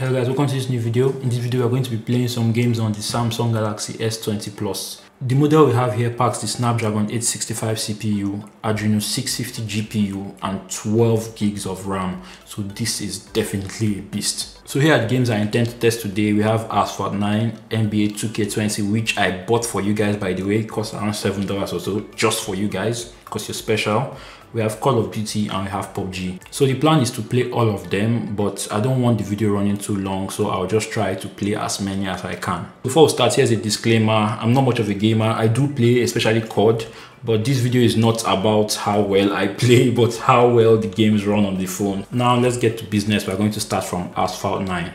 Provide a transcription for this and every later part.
Hello guys, welcome to this new video. In this video, we're going to be playing some games on the Samsung Galaxy S20 Plus. The model we have here packs the Snapdragon 865 CPU, Adreno 650 GPU, and 12 gigs of RAM. So this is definitely a beast. So here are the games I intend to test today. We have Asphalt 9, NBA2K20, which I bought for you guys, by the way. It costs around $7 or so, just for you guys, because you're special. We have Call of Duty and we have PUBG. So the plan is to play all of them, but I don't want the video running too long, so I'll just try to play as many as I can. Before we start, here's a disclaimer. I'm not much of a gamer. I do play, especially COD, but this video is not about how well I play, but how well the games run on the phone. Now let's get to business. We're going to start from Asphalt 9.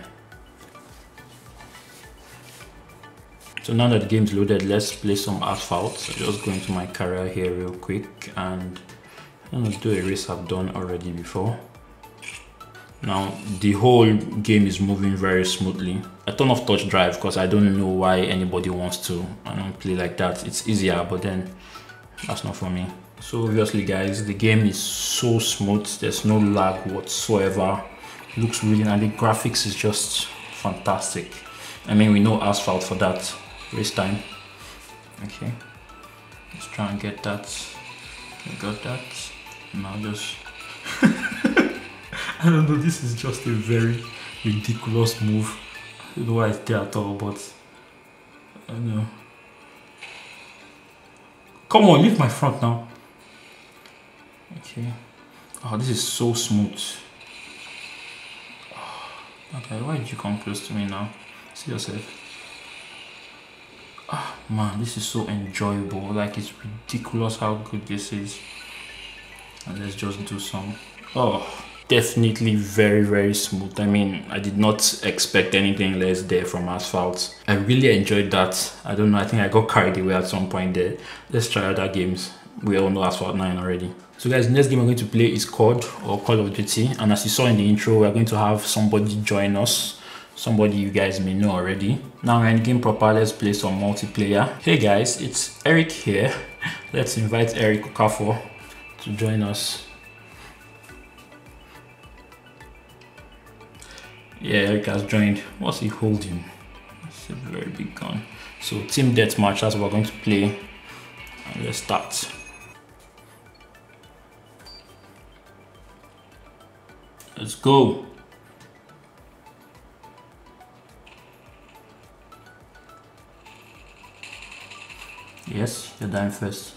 So now that the game's loaded, let's play some Asphalt. So just go into my career here real quick, and I'm gonna do a race I've done already before. Now the whole game is moving very smoothly. I turn off touch drive because I don't know why anybody wants to. I don't play like that. It's easier, but then that's not for me. So obviously guys, the game is so smooth. There's no lag whatsoever. It looks really nice. The graphics is just fantastic. I mean, we know Asphalt for that. Race time. Okay, let's try and get that. I got that. Now just I don't know, this is just a very ridiculous move. I don't know why it's there at all, but I don't know. Come on, leave my front now. Okay. Oh, this is so smooth. Okay, why did you come close to me now? See yourself. Ah, man, this is so enjoyable. Like, it's ridiculous how good this is. And let's just do some. Oh, definitely very smooth. I mean, I did not expect anything less there from Asphalt. I really enjoyed that. I don't know, I think I got carried away at some point there. Let's try other games. We all know Asphalt 9 already. So guys, the next game we're going to play is COD, or Call of Duty. And as you saw in the intro, we're going to have somebody join us. Somebody you guys may know already. Now we're in game proper, let's play some multiplayer. Hey guys, it's Eric here. Let's invite Eric Okafor to join us. Yeah, Eric has joined. What's he holding? It's a very big gun. So team deathmatch, that's what we're going to play. And let's start. Let's go. Yes, you're dying first.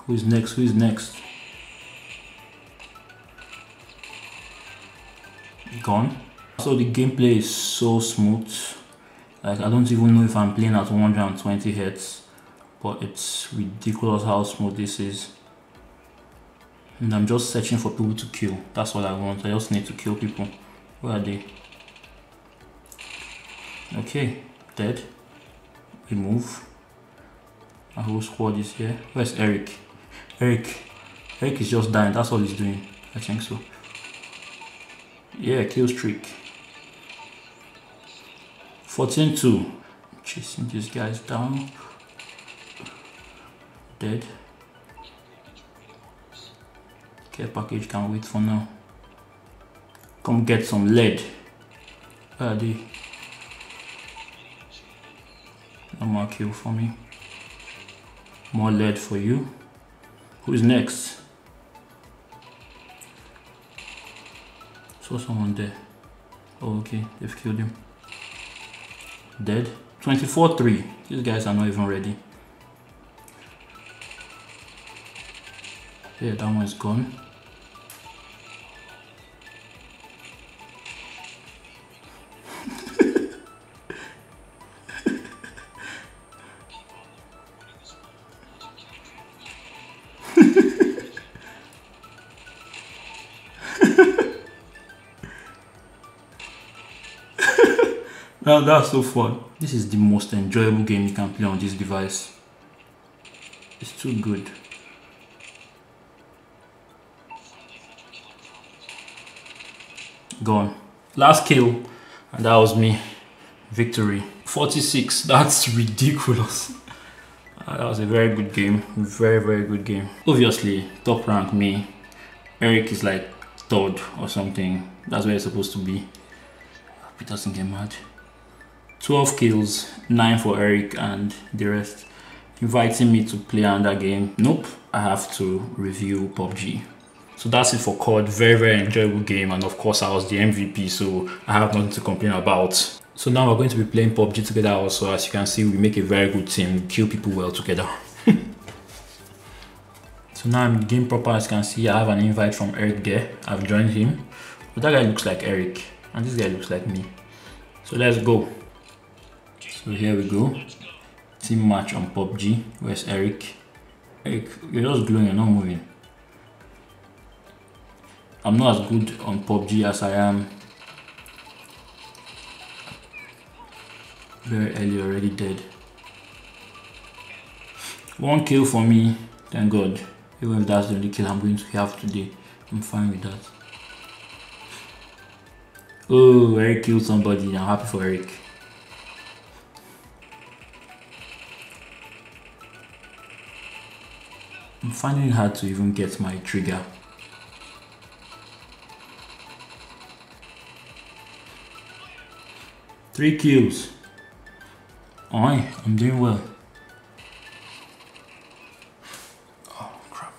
Who's next? Who's next? Gone. So the gameplay is so smooth. Like, I don't even know if I'm playing at 120 Hz, but it's ridiculous how smooth this is. And I'm just searching for people to kill. That's what I want. I just need to kill people. Where are they? Okay, dead. We move. Our whole squad is here. Where's Eric? Eric is just dying. That's all he's doing. I think so. Yeah, kill streak. 14-2. Chasing these guys down. Dead. Care package can't wait for now. Come get some lead. Where are they? No more kill for me. More lead for you. Who's next? Saw someone there. Oh, okay, they've killed him. Dead. 24-3. These guys are not even ready. Yeah, that one is gone. Now that's so fun. This is the most enjoyable game you can play on this device. It's too good. Gone. Last kill, and that was me. Victory. 46. That's ridiculous. That was a very good game. Very good game. Obviously, top rank me. Eric is like third or something. That's where it's supposed to be. Hope it doesn't get mad. 12 kills, 9 for Eric and the rest. Inviting me to play another game. Nope, I have to review PUBG. So that's it for COD. Very enjoyable game, and of course I was the MVP, so I have nothing to complain about. So now we're going to be playing PUBG together also. As you can see, we make a very good team. We kill people well together. So now I'm in the game proper. As you can see, I have an invite from Eric there. I've joined him. But that guy looks like Eric, and this guy looks like me. So let's go. So here we go. Team match on PUBG. Where's Eric? Eric, you're just glowing, you're not moving. I'm not as good on PUBG as I am. Very early, already dead. 1 kill for me, thank God. Even if that's the only kill I'm going to have today, I'm fine with that. Oh, Eric killed somebody. I'm happy for Eric. I'm finding it hard to even get my trigger. Three kills. Alright, I'm doing well. Oh crap.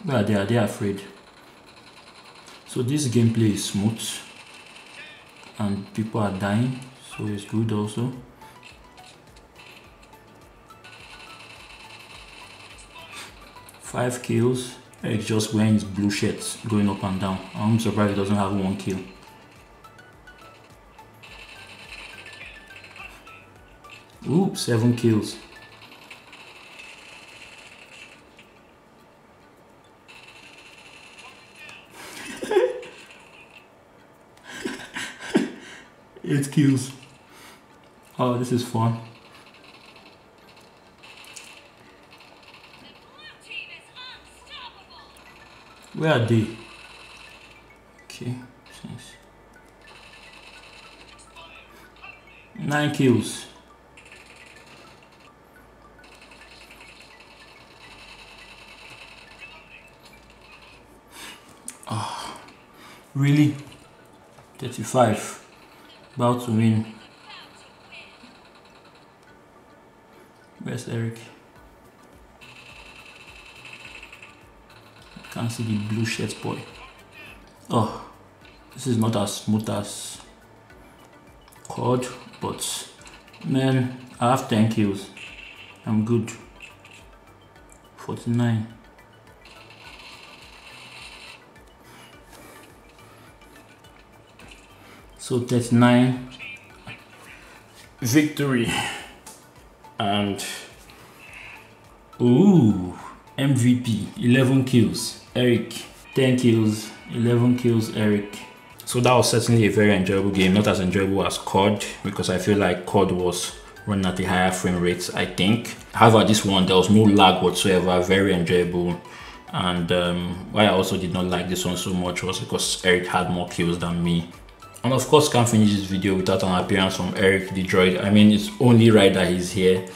Where are they? Are they afraid? So this gameplay is smooth and people are dying, so it's good also. Five kills. Eric's just wearing his blue shirts going up and down. I'm surprised he doesn't have 1 kill. Ooh, 7 kills. Eight kills. Oh, this is fun. Where are they? Okay, 9 kills. Oh, really? 35. About to win. Where's Eric? Can't see the blue shirt boy. Oh, this is not as smooth as COD, but man, I have 10 kills. I'm good. 49. So 39. Victory. And ooh, MVP, 11 kills. Eric, 10 kills, 11 kills, Eric. So that was certainly a very enjoyable game, not as enjoyable as COD, because I feel like COD was running at a higher frame rate, I think. However, this one, there was no lag whatsoever, very enjoyable. And why I also did not like this one so much was because Eric had more kills than me. And of course, can't finish this video without an appearance from Eric the droid. I mean, it's only right that he's here.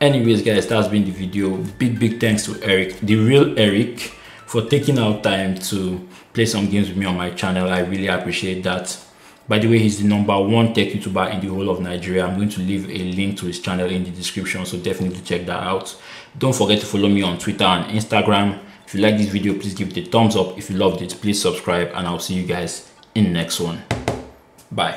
Anyways, guys, that's been the video. Big thanks to Eric, the real Eric, for taking out time to play some games with me on my channel. I really appreciate that. By the way, he's the #1 tech YouTuber in the whole of Nigeria. I'm going to leave a link to his channel in the description, so definitely check that out. Don't forget to follow me on Twitter and Instagram. If you like this video, please give it a thumbs up. If you loved it, please subscribe, and I'll see you guys in the next one. Bye.